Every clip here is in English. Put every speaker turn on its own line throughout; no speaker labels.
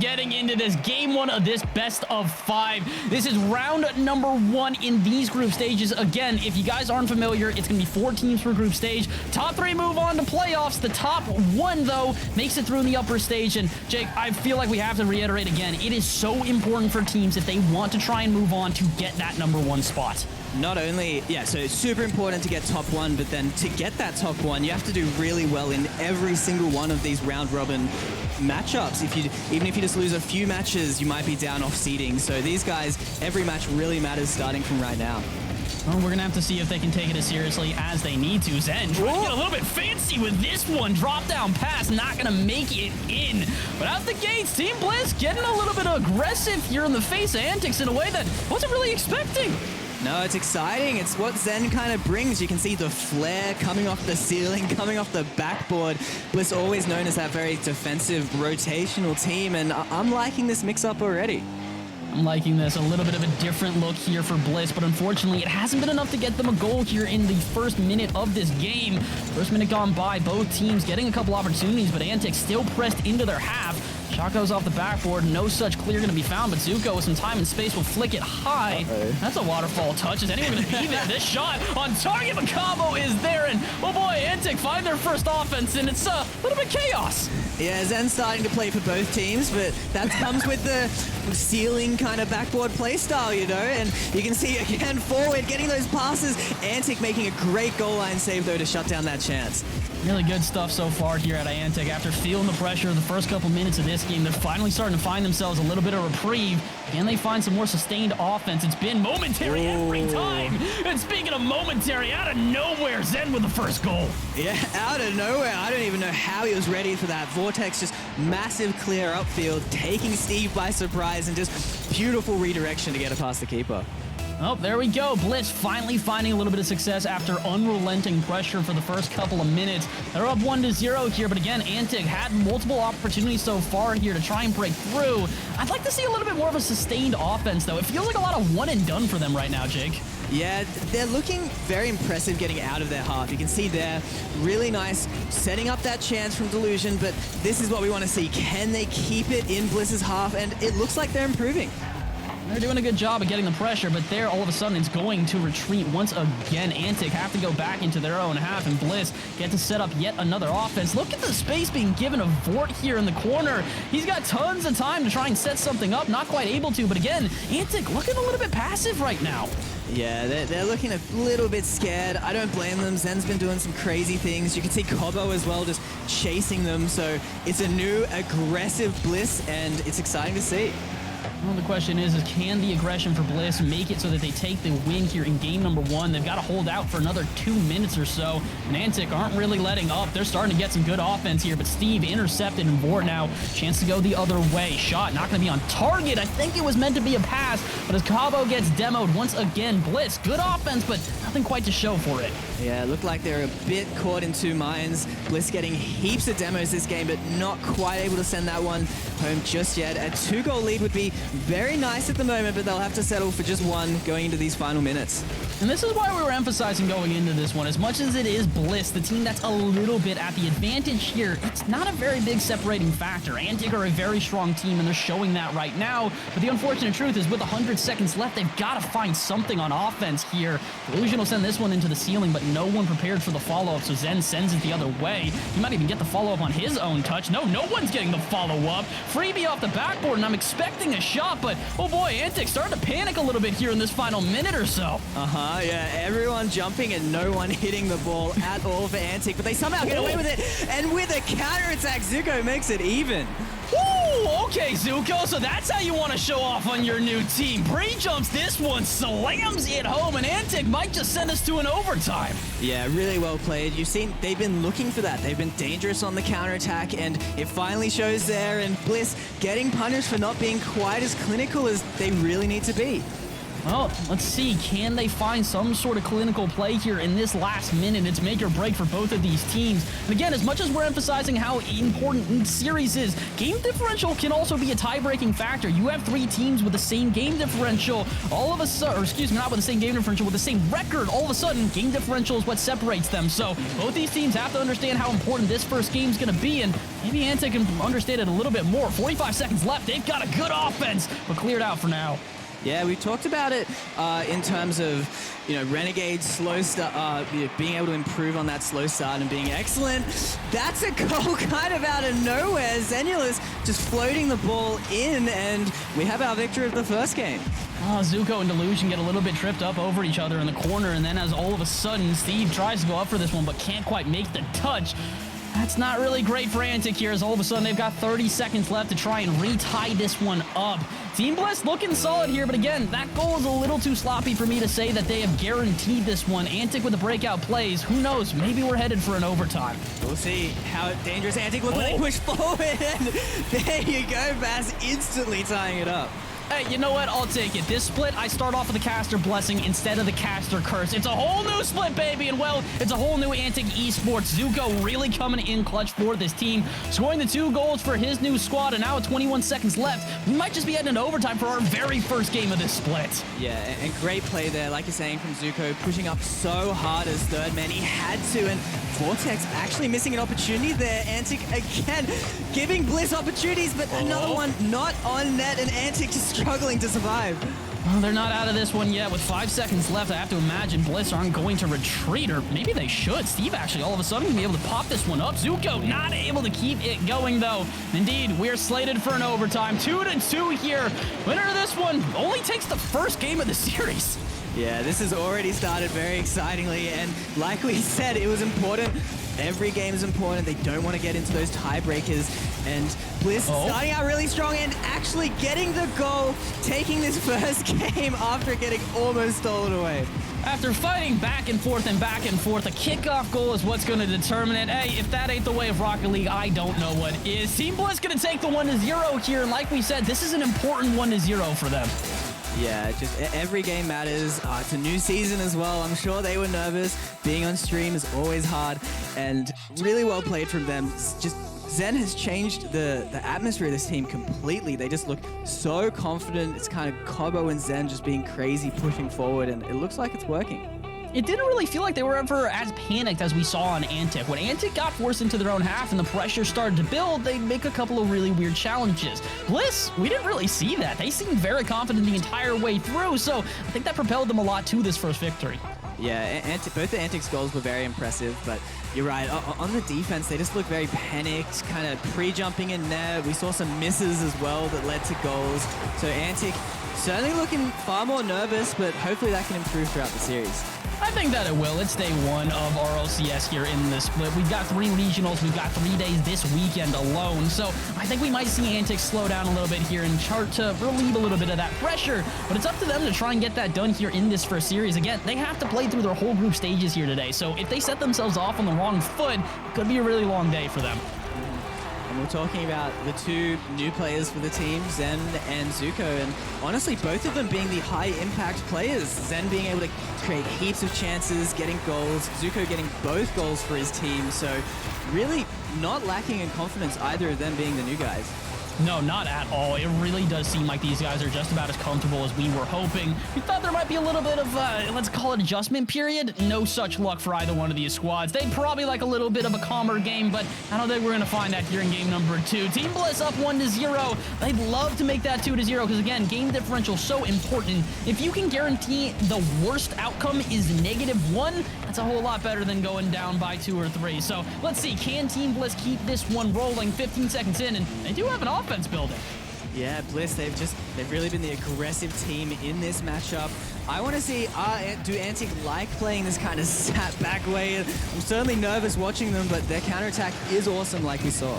getting into this game 1 of this best of 5. This is round number 1 in these group stages. Again, if you guys aren't familiar, it's going to be 4 teams per group stage. Top 3 move on to playoffs. The top 1, though, makes it through in the upper stage. And Jake, I feel like we have to reiterate again, it is so important for teams if they want to try and move on to get that number 1 spot.
Not only, so it's super important to get top 1, but then to get that top 1, you have to do really well in every single one of these round robin matchups. Even if you just lose a few matches, you might be down off seeding. So these guys, every match really matters starting from right now.
Well, we're going to have to see if they can take it as seriously as they need to. Zen trying to get a little bit fancy with this one. Drop down pass, not going to make it in. But out the gates, Team Bliss getting a little bit aggressive here in the face of Antics in a way that wasn't really expecting.
No, it's exciting. It's what Zen kind of brings. You can see the flare coming off the ceiling, coming off the backboard. Bliss always known as that very defensive, rotational team, and I'm liking this mix-up already.
I'm liking this. A little bit of a different look here for Bliss, but unfortunately, it hasn't been enough to get them a goal here in the first minute of this game. First minute gone by, both teams getting a couple opportunities, but Antic still pressed into their half. Shot goes off the backboard, no such clear going to be found, but Zuko with some time and space will flick it high. That's a waterfall touch. Is anyone going to be there? This shot on target, but combo is there, and oh boy, Antic find their first offense, and it's a little bit chaos.
Yeah, Zen's starting to play for both teams, but that comes with the ceiling kind of backboard play style, you know, and you can see again forward, getting those passes. Antic making a great goal line save, though, to shut down that chance.
Really good stuff so far here at Antic. After feeling the pressure of the first couple minutes of this game, they're finally starting to find themselves a little bit of reprieve. Can they find some more sustained offense? It's been momentary every time. And speaking of momentary, out of nowhere, Zen with the first goal.
Yeah, out of nowhere. I don't even know how he was ready for that. Vortex just massive clear upfield, taking Steve by surprise, and just beautiful redirection to get it past the keeper.
Oh, there we go. Bliss finally finding a little bit of success after unrelenting pressure for the first couple of minutes. They're up 1-0 here, but again, Antic had multiple opportunities so far here to try and break through. I'd like to see a little bit more of a sustained offense, though. It feels like a lot of one and done for them right now, Jake.
Yeah, they're looking very impressive getting out of their half. You can see there, really nice, setting up that chance from Delusion, but this is what we want to see. Can they keep it in Bliss's half? And it looks like they're improving.
They're doing a good job of getting the pressure, but there, all of a sudden, it's going to retreat once again. Antic have to go back into their own half, and Bliss get to set up yet another offense. Look at the space being given a Vort here in the corner. He's got tons of time to try and set something up. Not quite able to, but again, Antic looking a little bit passive right now.
Yeah, they're looking a little bit scared. I don't blame them. Zen's been doing some crazy things. You can see Cobo as well just chasing them. So it's a new aggressive Bliss, and it's exciting to see.
Well, the question is can the aggression for Bliss make it so that they take the win here in game number 1? They've got to hold out for another 2 minutes or so, and Antic aren't really letting up. They're starting to get some good offense here, but Steve intercepted, and Vort now chance to go the other way. Shot not going to be on target. I think it was meant to be a pass, but as Cabo gets demoed once again, Bliss, good offense, but nothing quite to show for it.
Yeah, it looked like they're a bit caught in two minds. Bliss getting heaps of demos this game, but not quite able to send that one home just yet. A 2-goal lead would be very nice at the moment, but they'll have to settle for just one going into these final minutes.
And this is why we were emphasizing going into this one. As much as it is Bliss, the team that's a little bit at the advantage here, it's not a very big separating factor. Antic are a very strong team, and they're showing that right now. But the unfortunate truth is with 100 seconds left, they've got to find something on offense here. Delusion will send this one into the ceiling, but no one prepared for the follow-up, so Zen sends it the other way. He might even get the follow-up on his own touch. No one's getting the follow-up. Freebie off the backboard, and I'm expecting a shot, but oh boy, Antic starting to panic a little bit here in this final minute or so.
Yeah, everyone jumping and no one hitting the ball at all for Antic, but they somehow get away with it, and with a counter-attack, Zuko makes it even.
Ooh, okay, Zuko, so that's how you want to show off on your new team. Pre-jumps this one, slams it home, and Antic might just send us to an overtime.
Yeah, really well played. You've seen they've been looking for that. They've been dangerous on the counterattack, and it finally shows there, and Bliss getting punished for not being quite as clinical as they really need to be.
Well, let's see. Can they find some sort of clinical play here in this last minute? It's make or break for both of these teams. And again, as much as we're emphasizing how important each series is, game differential can also be a tie-breaking factor. You have 3 teams with the same game differential. All of a sudden, or excuse me, not with the same game differential, with the same record. All of a sudden, game differential is what separates them. So both these teams have to understand how important this first game is going to be, and maybe Antic can understand it a little bit more. 45 seconds left. They've got a good offense, but cleared out for now.
Yeah, we talked about it in terms of, Renegade's slow start, being able to improve on that slow start and being excellent. That's a goal kind of out of nowhere. Zenulus just floating the ball in, and we have our victory of the first game.
Oh, Zuko and Delusion get a little bit tripped up over each other in the corner, and then as all of a sudden, Steve tries to go up for this one, but can't quite make the touch. That's not really great for Antic here, as all of a sudden they've got 30 seconds left to try and retie this one up. Team Bliss looking solid here, but again, that goal is a little too sloppy for me to say that they have guaranteed this one. Antic with the breakout plays, who knows, maybe we're headed for an overtime.
We'll see how dangerous Antic look when they push forward, and there you go, Bass instantly tying it up.
Hey, you know what? I'll take it. This split, I start off with the Caster Blessing instead of the Caster Curse. It's a whole new split, baby, and well, it's a whole new Antic Esports. Zuko really coming in clutch for this team, scoring the 2 goals for his new squad, and now with 21 seconds left, we might just be heading into overtime for our very first game of this split.
Yeah, and great play there, like you're saying, from Zuko, pushing up so hard as third man. He had to, and Vortex actually missing an opportunity there. Antic again giving Bliss opportunities, but another one not on net, and Antic just struggling to survive.
Well, they're not out of this one yet. With 5 seconds left, I have to imagine Bliss aren't going to retreat, or maybe they should. Steve actually all of a sudden going to be able to pop this one up. Zuko not able to keep it going, though. Indeed, we are slated for an overtime. 2-2 here. Winner of this one only takes the first game of the series.
Yeah, this has already started very excitingly, and like we said, it was important. Every game is important. They don't want to get into those tiebreakers. And Bliss starting out really strong and actually getting the goal, taking this first game after getting almost stolen away.
After fighting back and forth, a kickoff goal is what's going to determine it. Hey, if that ain't the way of Rocket League, I don't know what is. Team Bliss going to take the 1-0 here, and like we said, this is an important 1-0 for them.
Yeah, just every game matters. It's a new season as well. I'm sure they were nervous. Being on stream is always hard, and really well played from them. Just Zen has changed the atmosphere of this team completely. They just look so confident. It's kind of Kobo and Zen just being crazy, pushing forward, and it looks like it's working.
It didn't really feel like they were ever as panicked as we saw on Antic. When Antic got forced into their own half and the pressure started to build, they'd make a couple of really weird challenges. Bliss, we didn't really see that. They seemed very confident the entire way through, so I think that propelled them a lot to this first victory.
Yeah, both the Antic's goals were very impressive, but you're right. On the defense, they just look very panicked, kind of pre-jumping in net. We saw some misses as well that led to goals. So Antic certainly looking far more nervous, but hopefully that can improve throughout the series.
I think that it will. It's day 1 of RLCS here in this split. We've got 3 regionals. We've got 3 days this weekend alone. So I think we might see Antic slow down a little bit here and chart to relieve a little bit of that pressure. But it's up to them to try and get that done here in this first series. Again, they have to play through their whole group stages here today. So if they set themselves off on the wrong foot, it could be a really long day for them.
And we're talking about the 2 new players for the team, Zen and Zuko, and honestly, both of them being the high-impact players. Zen being able to create heaps of chances, getting goals, Zuko getting both goals for his team, so really not lacking in confidence, either of them being the new guys.
No, not at all. It really does seem like these guys are just about as comfortable as we were hoping. We thought there might be a little bit of, let's call it adjustment period. No such luck for either one of these squads. They'd probably like a little bit of a calmer game, but I don't think we're going to find that here in game number 2. Team Bliss up 1-0. They'd love to make that 2-0 because, again, game differential so important. If you can guarantee the worst outcome is -1, that's a whole lot better than going down by 2 or 3. So let's see, can Team Bliss keep this one rolling? 15 seconds in, and they do have an offense building.
Yeah, Bliss, they've really been the aggressive team in this matchup. I want to see, do Antic like playing this kind of sat back way? I'm certainly nervous watching them, but their counterattack is awesome like we saw.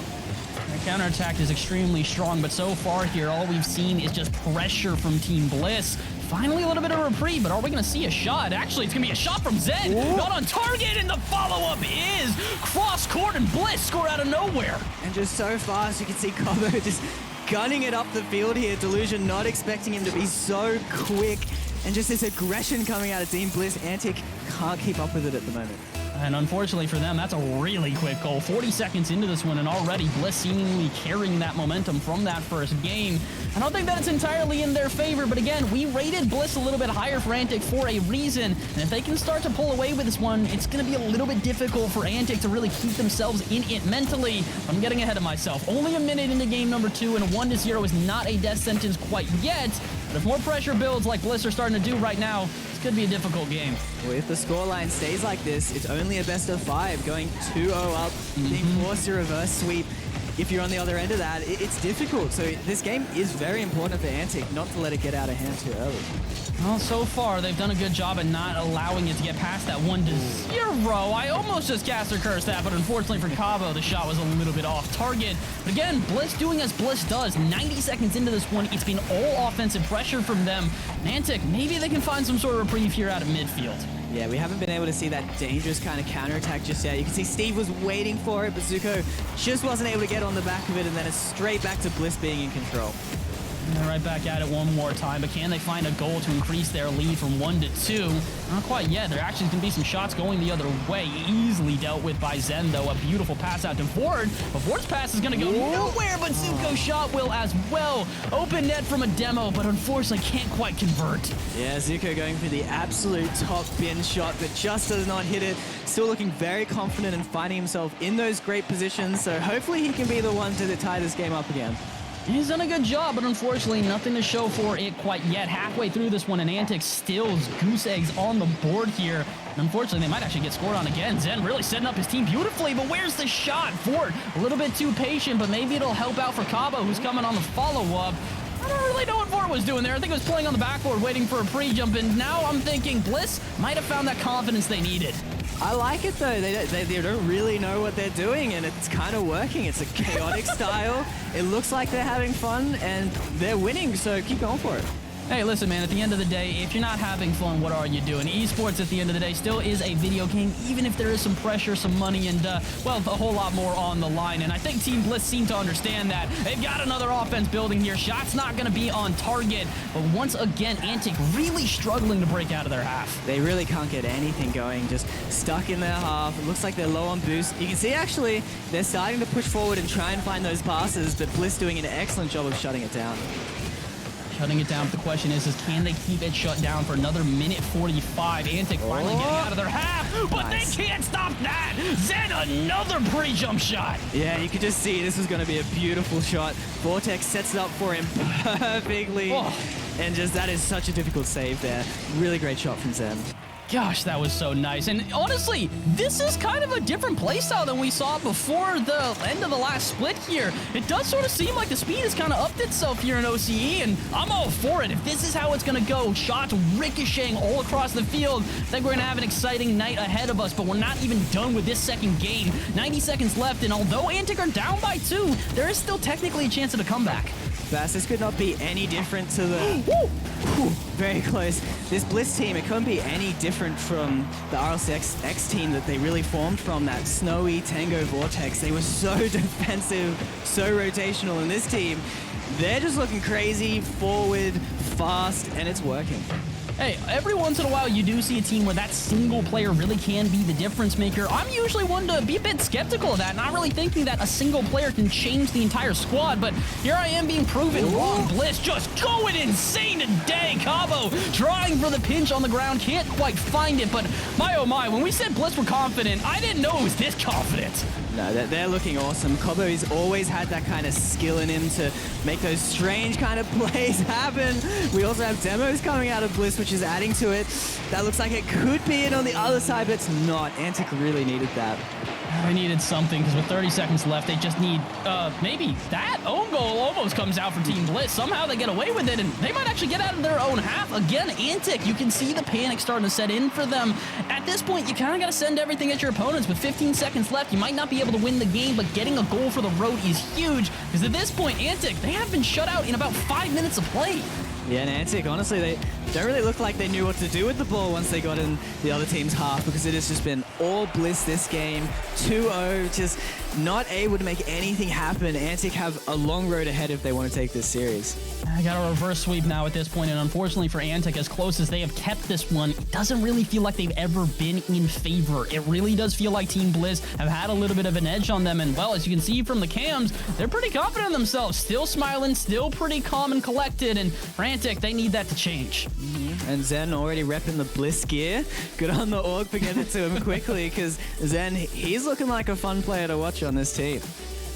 Their counterattack is extremely strong, but so far here, all we've seen is just pressure from Team Bliss. Finally, a little bit of reprieve, but are we going to see a shot? Actually, it's going to be a shot from Zen. Ooh. Not on target, and the follow-up is cross-court, and Bliss score out of nowhere.
And just so fast, you can see Kobo just gunning it up the field here. Delusion not expecting him to be so quick. and just this aggression coming out of Team Bliss. Antic can't keep up with it at the moment.
And unfortunately for them, that's a really quick goal. 40 seconds into this one, and already Bliss seemingly carrying that momentum from that first game. I don't think that it's entirely in their favor, but again, we rated Bliss a little bit higher for Antic for a reason. And if they can start to pull away with this one, it's going to be a little bit difficult for Antic to really keep themselves in it mentally. I'm getting ahead of myself. Only a minute into game number 2, and a 1-0 is not a death sentence quite yet. But if more pressure builds like Bliss are starting to do right now, this could be a difficult game.
Well, if the scoreline stays like this, it's only a best of 5, going 2-0 up, being forced to reverse sweep. If you're on the other end of that, it's difficult. So this game is very important for Antic, not to let it get out of hand too early.
Well, so far, they've done a good job at not allowing it to get past that 1-0. I almost just cast or cursed that, but unfortunately for Cabo, the shot was a little bit off target. But again, Bliss doing as Bliss does. 90 seconds into this one, it's been all offensive pressure from them. And Antic, maybe they can find some sort of reprieve here out of midfield.
Yeah, we haven't been able to see that dangerous kind of counterattack just yet. You can see Steve was waiting for it, but Zuko just wasn't able to get on the back of it, and then it's straight back to Bliss being in control.
And they're right back at it one more time, but can they find a goal to increase their lead from 1 to 2? Not quite yet. There actually going to be some shots going the other way. Easily dealt with by Zen, though. A beautiful pass out to Ford, but Ford's pass is going to go nowhere, but Zuko's shot will as well. Open net from a demo, but unfortunately can't quite convert.
Yeah, Zuko going for the absolute top bin shot, but just does not hit it. Still looking very confident and finding himself in those great positions, so hopefully he can be the one to tie this game up again.
He's done a good job, but unfortunately nothing to show for it quite yet. Halfway through this one, and Antic stills goose eggs on the board here. And unfortunately, they might actually get scored on again. Zen really setting up his team beautifully, but where's the shot? Ford, a little bit too patient, but maybe it'll help out for Cabo, who's coming on the follow-up. I don't really know what Ford was doing there. I think it was playing on the backboard, waiting for a pre-jump, and now I'm thinking Bliss might have found that confidence they needed.
I like it though. They don't really know what they're doing, and it's kind of working. It's a chaotic style. It looks like they're having fun, and they're winning, so keep going for it.
Hey, listen, man, at the end of the day, if you're not having fun, what are you doing? Esports, at the end of the day, still is a video game, even if there is some pressure, some money, and, well, a whole lot more on the line. And I think Team Bliss seem to understand that. They've got another offense building here. Shot's not going to be on target. But once again, Antic really struggling to break out of their half.
They really can't get anything going, just stuck in their half. It looks like they're low on boost. You can see, actually, they're starting to push forward and try and find those passes, but Bliss doing an excellent job of shutting it down.
Shutting it down. The question is can they keep it shut down for another minute 45? Antic finally getting out of their half, but nice. They can't stop that. Zen, another pre-jump shot.
Yeah, you could just see this was going to be a beautiful shot. Vortex sets it up for him perfectly. And just that is such a difficult save there. Really great shot from Zen.
Gosh, that was so nice. And honestly, this is kind of a different playstyle than we saw before the end of the last split here. It does sort of seem like the speed has kind of upped itself here in OCE, and I'm all for it. If this is how it's going to go, shots ricocheting all across the field, I think we're going to have an exciting night ahead of us, but we're not even done with this second game. 90 seconds left, and although Antic are down by 2, there is still technically a chance of a comeback.
Bass, this could not be any different to the... Very close. This Bliss team, it couldn't be any different from the RLCS X team that they really formed from, that snowy Tango Vortex. They were so defensive, so rotational, in this team, they're just looking crazy, forward, fast, and it's working.
Hey, every once in a while you do see a team where that single player really can be the difference maker. I'm usually one to be a bit skeptical of that, not really thinking that a single player can change the entire squad, but here I am being proven wrong. Bliss just going insane today. Cabo trying for the pinch on the ground, can't quite find it, but my oh my, when we said Bliss were confident, I didn't know it was this confident.
No, they're looking awesome. Cabo's always had that kind of skill in him to make those strange kind of plays happen. We also have demos coming out of Bliss, which is adding to it. That looks like it could be it on the other side, but it's not. Antic really needed that.
They needed something, because with 30 seconds left, they just need, maybe that own goal almost comes out for Team Bliss. Somehow they get away with it, and they might actually get out of their own half. Again, Antic, you can see the panic starting to set in for them. At this point, you kind of got to send everything at your opponents. With 15 seconds left, you might not be able to win the game, but getting a goal for the road is huge, because at this point, Antic, they have been shut out in about 5 minutes of play.
Yeah, and Antic, honestly, they don't really look like they knew what to do with the ball once they got in the other team's half, because it has just been all Bliss this game. 2-0, just not able to make anything happen. Antic have a long road ahead if they want to take this series.
I got a reverse sweep now at this point, and unfortunately for Antic, as close as they have kept this one, it doesn't really feel like they've ever been in favor. It really does feel like Team Bliss have had a little bit of an edge on them, and well, as you can see from the cams, they're pretty confident in themselves, still smiling, still pretty calm and collected, and for Antic, they need that to change.
And Zen already repping the Bliss gear. Good on the org for getting it to him quickly, because Zen, he's looking like a fun player to watch on this team.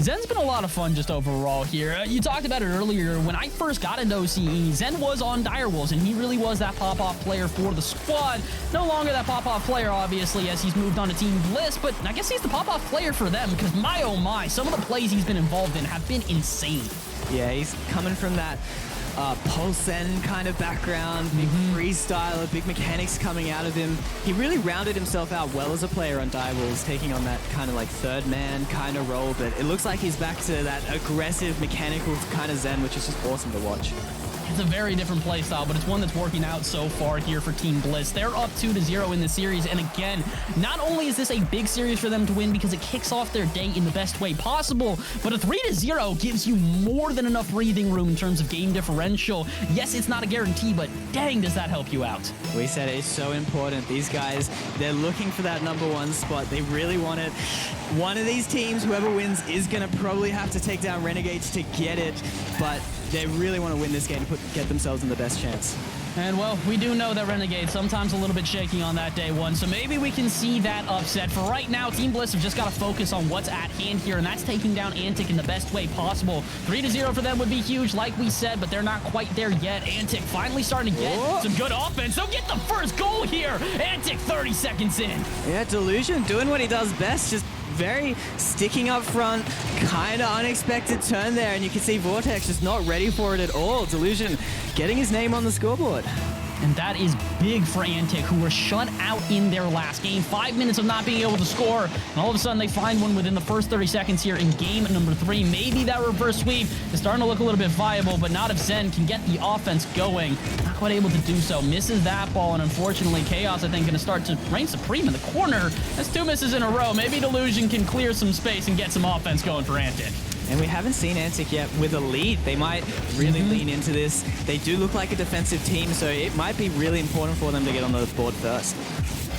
Zen's been a lot of fun just overall here. You talked about it earlier. When I first got into OCE, Zen was on Direwolves, and he really was that pop-off player for the squad. No longer that pop-off player, obviously, as he's moved on to Team Bliss, but I guess he's the pop-off player for them, because my oh my, some of the plays he's been involved in have been insane.
Yeah, he's coming from that Pulsen kind of background, big freestyler, big mechanics coming out of him. He really rounded himself out well as a player on Direwolves, taking on that kind of like third man kind of role, but it looks like he's back to that aggressive, mechanical kind of Zen, which is just awesome to watch.
It's a very different play style, but it's one that's working out so far here for Team Bliss. They're up 2-0 in the series, and again, not only is this a big series for them to win because it kicks off their day in the best way possible, but a 3-0 gives you more than enough breathing room in terms of game differential. Yes, it's not a guarantee, but dang, does that help you out.
We said it's so important. These guys, they're looking for that #1 spot. They really want it. One of these teams, whoever wins, is going to probably have to take down Renegades to get it, but they really want to win this game to get themselves in the best chance.
And, well, we do know that Renegade sometimes a little bit shaky on that day one, so maybe we can see that upset. For right now, Team Bliss have just got to focus on what's at hand here, and that's taking down Antic in the best way possible. 3-0 for them would be huge, like we said, but they're not quite there yet. Antic finally starting to get some good offense. They'll get the first goal here. Antic 30 seconds in.
Yeah, Delusion doing what he does best, just very sticking up front, kind of unexpected turn there, and you can see Vortex just not ready for it at all. Delusion getting his name on the scoreboard.
And that is big for Antic, who were shut out in their last game. 5 minutes of not being able to score, and all of a sudden they find one within the first 30 seconds here in game number 3. Maybe that reverse sweep is starting to look a little bit viable, but not if Zen can get the offense going. Not quite able to do so. Misses that ball, and unfortunately, Chaos, I think, going to start to reign supreme in the corner. That's 2 misses in a row. Maybe Delusion can clear some space and get some offense going for Antic.
And we haven't seen Antic yet with a lead. They might really lean into this. They do look like a defensive team, so it might be really important for them to get on the board first.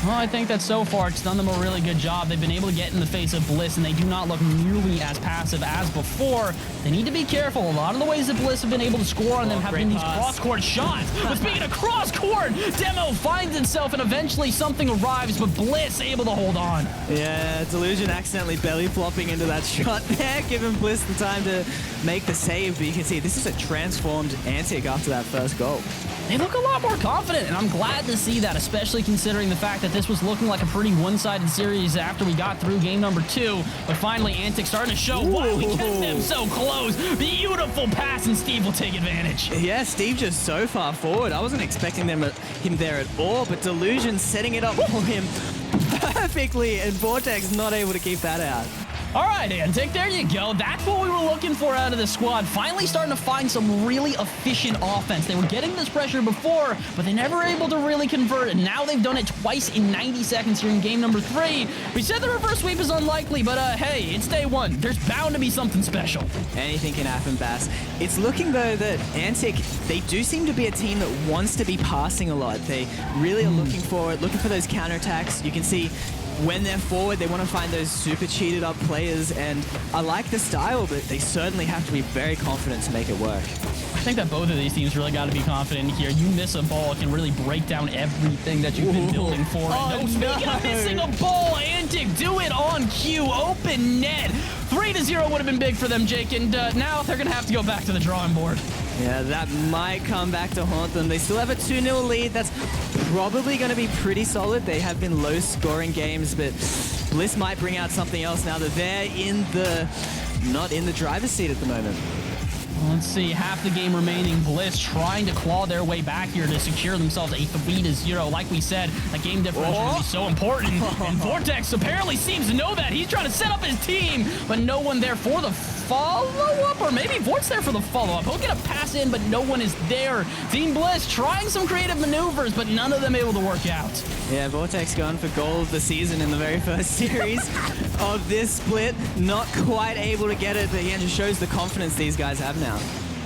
Well, I think that so far it's done them a really good job. They've been able to get in the face of Bliss, and they do not look nearly as passive as before. They need to be careful. A lot of the ways that Bliss have been able to score on them have been these cross-court shots. But speaking of cross-court, Demo finds himself, and eventually something arrives, but Bliss able to hold on.
Yeah, Delusion accidentally belly flopping into that shot there, giving Bliss the time to make the save. But you can see this is a transformed Antic after that first goal.
They look a lot more confident, and I'm glad to see that, especially considering the fact that this was looking like a pretty one-sided series after we got through game number 2. But finally, Antic starting to show why we get them so close. Beautiful pass, and Steve will take advantage.
Yeah, Steve just so far forward. I wasn't expecting him there at all, but Delusion setting it up for him perfectly, and Vortex not able to keep that out.
All right, Antic, there you go. That's what we were looking for out of the squad. Finally starting to find some really efficient offense. They were getting this pressure before, but they never were able to really convert it. Now they've done it twice in 90 seconds here in game number 3. We said the reverse sweep is unlikely, but hey, it's day 1. There's bound to be something special.
Anything can happen, Bass. It's looking, though, that Antic, they do seem to be a team that wants to be passing a lot. They really are looking for it, looking for those counterattacks. You can see when they're forward, they want to find those super cheated up players, and I like the style, but they certainly have to be very confident to make it work.
I think that both of these teams really got to be confident here. You miss a ball, it can really break down everything that you've been building for. Speaking of missing a ball, Antic do it on cue, open net. 3-0 would have been big for them, Jake, and now they're going to have to go back to the drawing board.
Yeah, that might come back to haunt them. They still have a 2-0 lead. That's probably going to be pretty solid. They have been low-scoring games, but Bliss might bring out something else now that they're not in the driver's seat at the moment.
Let's see, half the game remaining. Bliss trying to claw their way back here to secure themselves a 3-0. Like we said, the game differential will be so important. And Vortex apparently seems to know that. He's trying to set up his team, but no one there for the follow-up, or maybe Vort's there for the follow-up. He'll get a pass in, but no one is there. Team Bliss trying some creative maneuvers, but none of them able to work out.
Yeah, Vortex going for goal of the season in the very first series of this split. Not quite able to get it, but again, just shows the confidence these guys have now.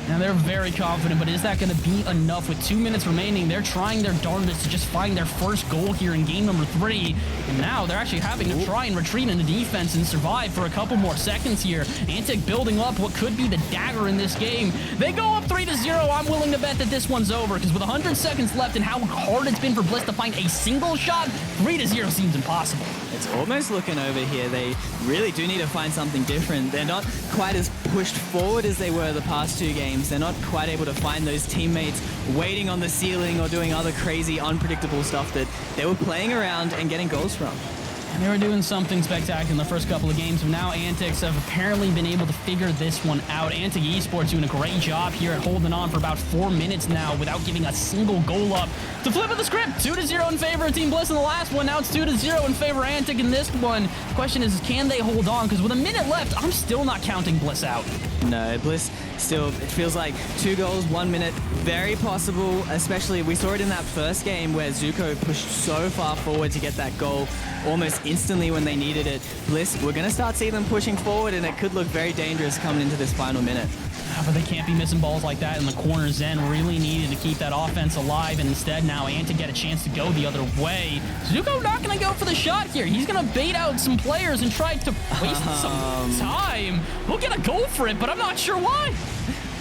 Now they're very confident, but is that going to be enough? With 2 minutes remaining, they're trying their darndest to just find their first goal here in game number 3. And now they're actually having to try and retreat into defense and survive for a couple more seconds here. Antic building up what could be the dagger in this game. They go up 3-0. I'm willing to bet that this one's over, because with 100 seconds left and how hard it's been for Bliss to find a single shot, 3-0 seems impossible.
It's almost looking over here. They really do need to find something different. They're not quite as pushed forward as they were the past 2 games. They're not quite able to find those teammates waiting on the ceiling or doing other crazy, unpredictable stuff that they were playing around and getting goals from.
And they were doing something spectacular in the first couple of games, but now Antics have apparently been able to figure this one out. Antic Esports doing a great job here at holding on for about 4 minutes now without giving a single goal up. To flip of the script, 2-0 in favor of Team Bliss in the last one. Now it's 2-0 in favor of Antic in this one. The question is, can they hold on? Because with a minute left, I'm still not counting Bliss out.
No, Bliss still, it feels like 2 goals, 1 minute, very possible, especially we saw it in that first game where Zuko pushed so far forward to get that goal almost instantly when they needed it. Bliss, we're going to start seeing them pushing forward, and it could look very dangerous coming into this final minute.
But they can't be missing balls like that in the corner. Zen really needed to keep that offense alive, and instead now Antic get a chance to go the other way. Zuko not going to go for the shot here. He's going to bait out some players and try to waste some time. We'll get a goal for it, but I'm not sure why.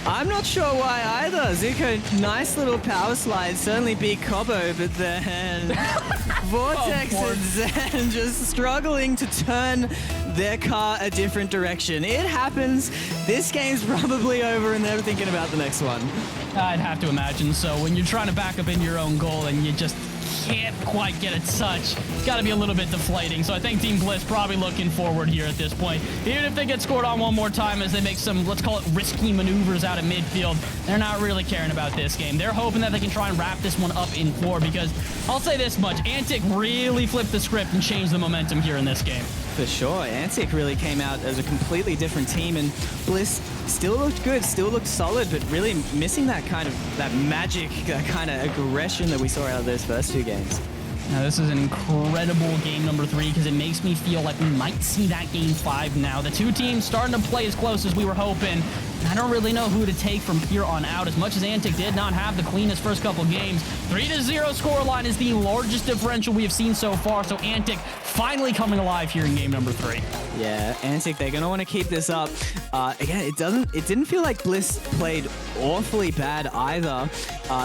I'm not sure why either. Zuko, nice little power slide, certainly beat Cobo, but then Vortex and Zen just struggling to turn their car a different direction. It happens. This game's probably over and they're thinking about the next one.
I'd have to imagine so. When you're trying to back up in your own goal and you just can't quite get a touch, it's got to be a little bit deflating. So I think Team Bliss probably looking forward here at this point. Even if they get scored on one more time as they make some, let's call it risky maneuvers out of midfield, they're not really caring about this game. They're hoping that they can try and wrap this one up in 4, because I'll say this much, Antic really flipped the script and changed the momentum here in this game.
For sure. Antic really came out as a completely different team, and Bliss still looked good, still looked solid, but really missing that kind of, that magic, that kind of aggression that we saw out of those first 2 games.
Now, this is an incredible game number 3, because it makes me feel like we might see that game 5 now. The 2 teams starting to play as close as we were hoping. I don't really know who to take from here on out. As much as Antic did not have the cleanest first couple games, 3-0 scoreline is the largest differential we have seen so far. So Antic finally coming alive here in game number 3.
Yeah, Antic, they're going to want to keep this up. Again, it didn't feel like Bliss played awfully bad either.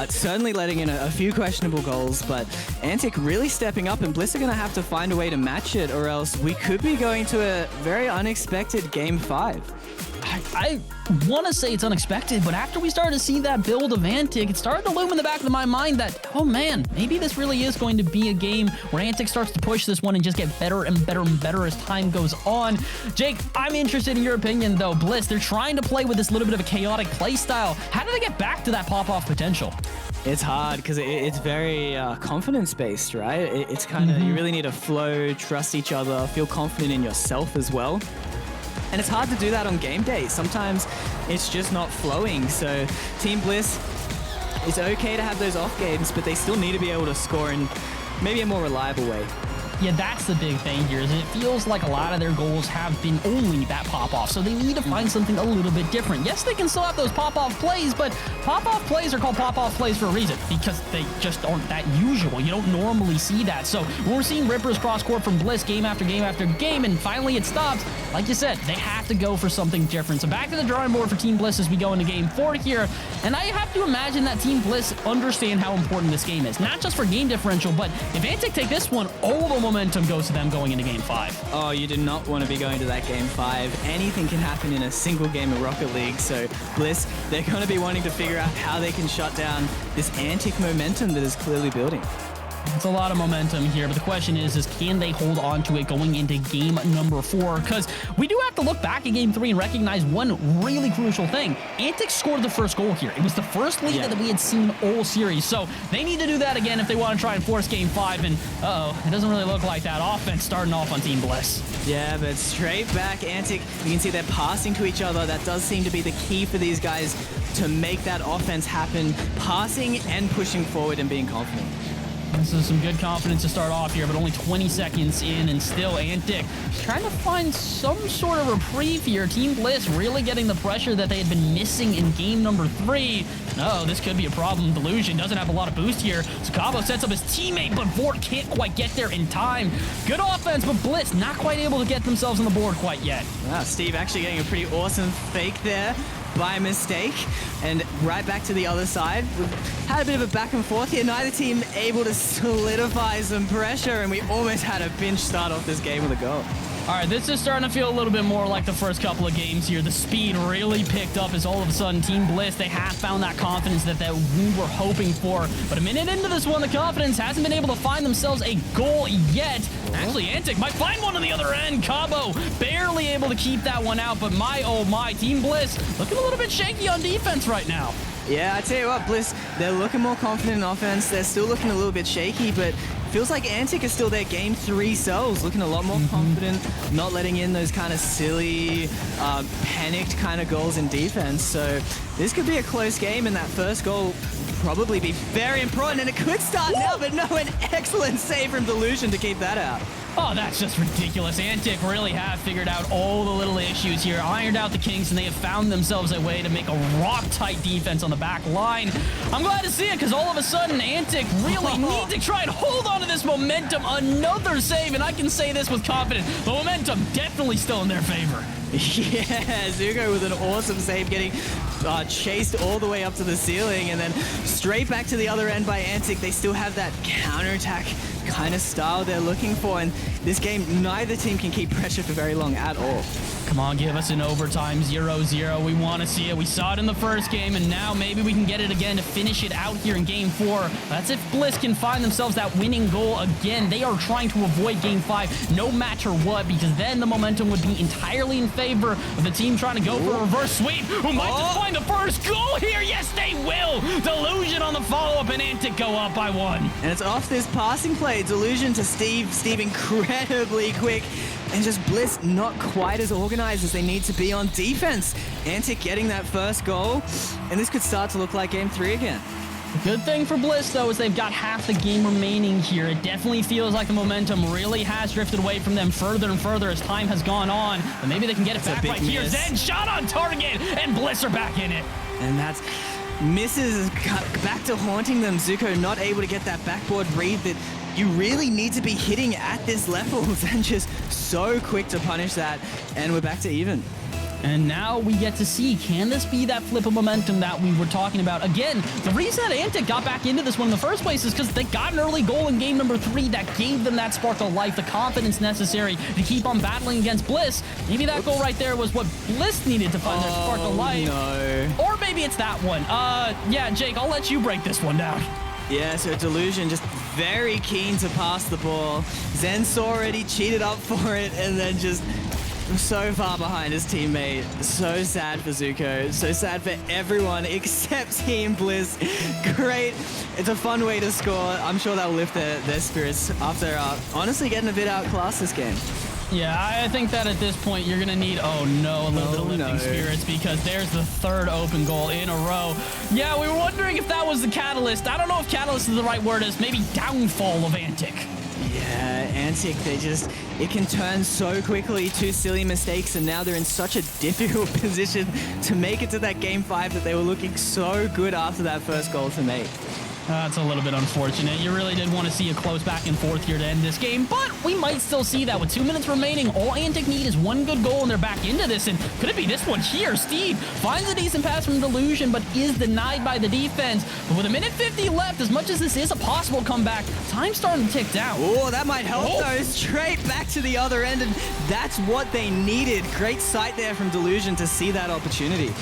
Certainly letting in a few questionable goals, but Antic really stepping up, and Bliss are going to have to find a way to match it, or else we could be going to a very unexpected game 5.
I want to say it's unexpected, but after we started to see that build of Antic, it started to loom in the back of my mind that, oh man, maybe this really is going to be a game where Antic starts to push this one and just get better and better and better as time goes on. Jake, I'm interested in your opinion though. Bliss, they're trying to play with this little bit of a chaotic play style. How do they get back to that pop-off potential?
It's hard because it's very confidence-based, right? It's kind of, you really need to flow, trust each other, feel confident in yourself as well. And it's hard to do that on game day. Sometimes it's just not flowing. So Team Bliss, it's okay to have those off games, but they still need to be able to score in maybe a more reliable way.
Yeah, that's the big thing here, is it feels like a lot of their goals have been only that pop-off, so they need to find something a little bit different. Yes, they can still have those pop-off plays, but pop-off plays are called pop-off plays for a reason, because they just aren't that usual. You don't normally see that. So when we're seeing Rippers cross-court from Bliss game after game after game, and finally it stops, like you said, they have to go for something different. So back to the drawing board for Team Bliss as we go into game 4 here, and I have to imagine that Team Bliss understand how important this game is, not just for game differential, but if Antic take this one, all the momentum goes to them going into game 5.
Oh, you do not want to be going to that game 5. Anything can happen in a single game of Rocket League. So Bliss, they're going to be wanting to figure out how they can shut down this Antic momentum that is clearly building.
It's a lot of momentum here, but the question is can they hold on to it going into game number 4? Because we do have to look back at game 3 and recognize one really crucial thing. Antic scored the first goal here. It was the first lead that we had seen all series, so they need to do that again if they want to try and force game 5, and it doesn't really look like that offense starting off on Team Bliss.
Yeah, but straight back, Antic, you can see they're passing to each other. That does seem to be the key for these guys to make that offense happen, passing and pushing forward and being confident.
This is some good confidence to start off here, but only 20 seconds in, and still Antic trying to find some sort of reprieve here. Team Bliss really getting the pressure that they had been missing in game number 3. No, this could be a problem. Delusion doesn't have a lot of boost here. So Cabo sets up his teammate, but Vort can't quite get there in time. Good offense, but Bliss not quite able to get themselves on the board quite yet.
Wow, Steve actually getting a pretty awesome fake there by mistake, and right back to the other side. We've had a bit of a back and forth here. Neither team able to solidify some pressure, and we almost had a bench start off this game with a goal.
All right, this is starting to feel a little bit more like the first couple of games here. The speed really picked up as all of a sudden Team Bliss, they have found that confidence that we were hoping for. But a minute into this one, the confidence hasn't been able to find themselves a goal yet. Actually, Antic might find one on the other end. Cabo barely able to keep that one out, but my, oh my, Team Bliss looking a little bit shaky on defense right now.
Yeah, I tell you what, Bliss, they're looking more confident in offense. They're still looking a little bit shaky, but feels like Antic is still their game 3 selves, looking a lot more confident, not letting in those kind of silly, panicked kind of goals in defense. So this could be a close game, and that first goal probably be very important, and it could start now, but no, an excellent save from Delusion to keep that out.
Oh, that's just ridiculous. Antic really have figured out all the little issues here, ironed out the kinks, and they have found themselves a way to make a rock-tight defense on the back line. I'm glad to see it, because all of a sudden, Antic really need to try and hold on to this momentum. Another save, and I can say this with confidence. The momentum definitely still in their favor.
Yeah, Zuko with an awesome save, getting chased all the way up to the ceiling, and then straight back to the other end by Antic. They still have that counterattack kind of style they're looking for, and this game, neither team can keep pressure for very long at all.
Come on, give us an overtime 0-0. We want to see it. We saw it in the first game, and now maybe we can get it again to finish it out here in game 4. That's if Bliss can find themselves that winning goal again. They are trying to avoid game 5 no matter what, because then the momentum would be entirely in favor of the team trying to go for a reverse sweep, who might just find the first goal here. Yes, they will. Delusion on the follow-up, and Antic go up by 1.
And it's off this passing play. Delusion to Steve. Steve incredibly quick. And just Bliss not quite as organized as they need to be on defense. Antic getting that first goal, and this could start to look like game 3 again.
The good thing for Bliss, though, is they've got half the game remaining here. It definitely feels like the momentum really has drifted away from them further and further as time has gone on. But maybe they can get it back right here. Zen shot on target, and Bliss are back in it.
And that's misses back to haunting them. Zuko not able to get that backboard read that you really need to be hitting at this level, and just so quick to punish that, and we're back to even.
And now we get to see, can this be that flip of momentum that we were talking about? Again, the reason that Antic got back into this one in the first place is because they got an early goal in game number 3 that gave them that spark of life, the confidence necessary to keep on battling against Bliss. Maybe that goal right there was what Bliss needed to find their spark of life.
No.
Or maybe it's that one. Yeah, Jake, I'll let you break this one down.
Yeah, so Delusion just very keen to pass the ball. Zen's already cheated up for it, and then just so far behind his teammate. So sad for Zuko. So sad for everyone except Team Bliss. Great. It's a fun way to score. I'm sure that'll lift their spirits after honestly getting a bit outclassed this game.
Yeah, I think that at this point you're going to need, a little bit of lifting spirits, because there's the 3rd open goal in a row. Yeah, we were wondering if that was the catalyst. I don't know if catalyst is the right word. It's maybe downfall of Antic.
Yeah, Antic, it can turn so quickly. 2 silly mistakes, and now they're in such a difficult position to make it to that game 5 that they were looking so good after that first goal to make.
That's a little bit unfortunate. You really did want to see a close back and forth here to end this game, but we might still see that with 2 minutes remaining. All Antic need is 1 good goal and they're back into this, and could it be this one here? Steve finds a decent pass from Delusion, but is denied by the defense. But with 1:50 left, as much as this is a possible comeback, time's starting to tick down.
Oh, that might help though. Straight back to the other end, and that's what they needed. Great sight there from Delusion to see that opportunity.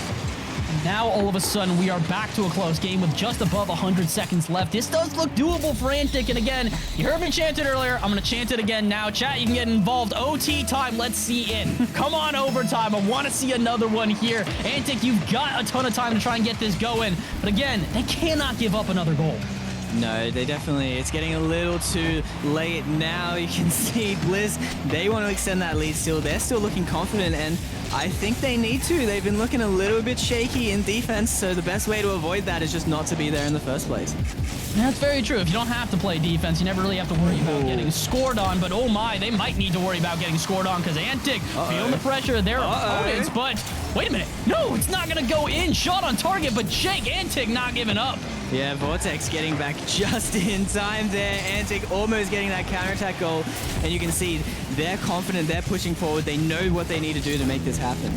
Now, all of a sudden, we are back to a close game with just above 100 seconds left. This does look doable for Antic, and again, you heard me chant it earlier. I'm going to chant it again now. Chat, you can get involved. OT time, let's see it. Come on, overtime. I want to see another one here. Antic, you've got a ton of time to try and get this going, but again, they cannot give up another goal.
No, they definitely, it's getting a little too late now. You can see Bliss, they want to extend that lead still. They're still looking confident, and I think they need to. They've been looking a little bit shaky in defense, so the best way to avoid that is just not to be there in the first place.
That's very true. If you don't have to play defense, you never really have to worry about getting scored on, but oh my, they might need to worry about getting scored on because Antic feeling the pressure of their opponents, but wait a minute. No, it's not going to go in. Shot on target, but Jake Antic not giving up.
Yeah, Vortex getting back just in time there. Antic almost getting that counterattack goal, and you can see they're confident, they're pushing forward, they know what they need to do to make this happen.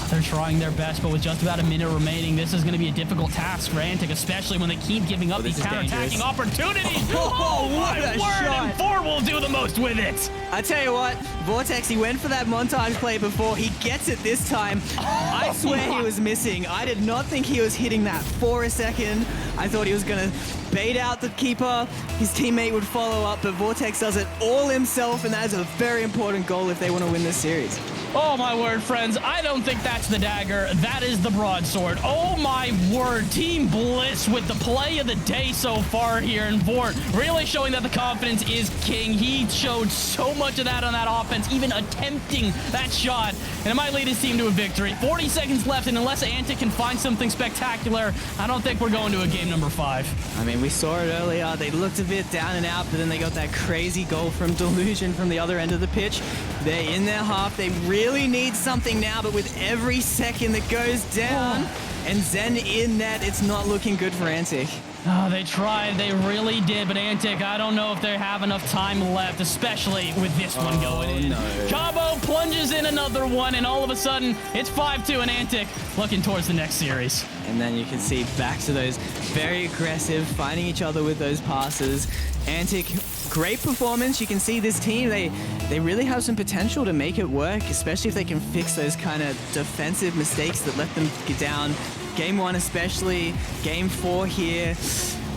They're trying their best, but with just about a minute remaining, this is going to be a difficult task for Antic, especially when they keep giving up these counterattacking opportunities.
Oh,
my word,
shot.
and 4 will do the most with it.
I tell you what, Vortex, he went for that montage play before. He gets it this time. I swear he was missing. I did not think he was hitting that for a second. I thought he was going to bait out the keeper. His teammate would follow up, but Vortex does it all himself, and that is a very important goal if they want to win this series.
Oh my word, friends, I don't think that's the dagger. That is the broadsword. Oh my word, Team Bliss with the play of the day so far here, and Vort really showing that the confidence is king. He showed so much of that on that offense, even attempting that shot, and it might lead his team to a victory. 40 seconds left, and unless Antic can find something spectacular, I don't think we're going to a game number 5.
I mean, we saw it earlier. They looked a bit down and out, but then they got that crazy goal from Delusion from the other end of the pitch. They're in their half. They really need something now, but with every second that goes down and Zen in net, it's not looking good for Antic.
Oh, they tried. They really did. But Antic, I don't know if they have enough time left, especially with this one going in.
No.
Cabo plunges in another one, and all of a sudden, it's 5-2, and Antic looking towards the next series.
And then you can see back to those very aggressive, finding each other with those passes. Antic, great performance. You can see this team, they really have some potential to make it work, especially if they can fix those kind of defensive mistakes that let them get down. Game 1 especially, Game 4 here.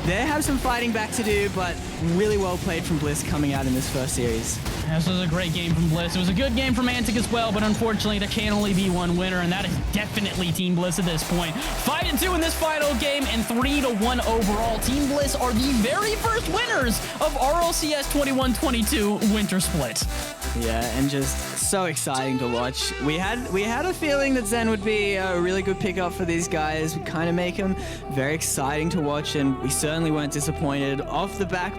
They have some fighting back to do, but really well played from Bliss coming out in this first series.
This was a great game from Bliss. It was a good game from Antic as well, but unfortunately there can only be one winner, and that is definitely Team Bliss at this point. 5-2 in this final game, and 3-1 overall. Team Bliss are the very first winners of RLCS 21-22 Winter Split.
Yeah, and just so exciting to watch. We had a feeling that Zen would be a really good pickup for these guys. We kind of make them very exciting to watch, and we certainly weren't disappointed off the back.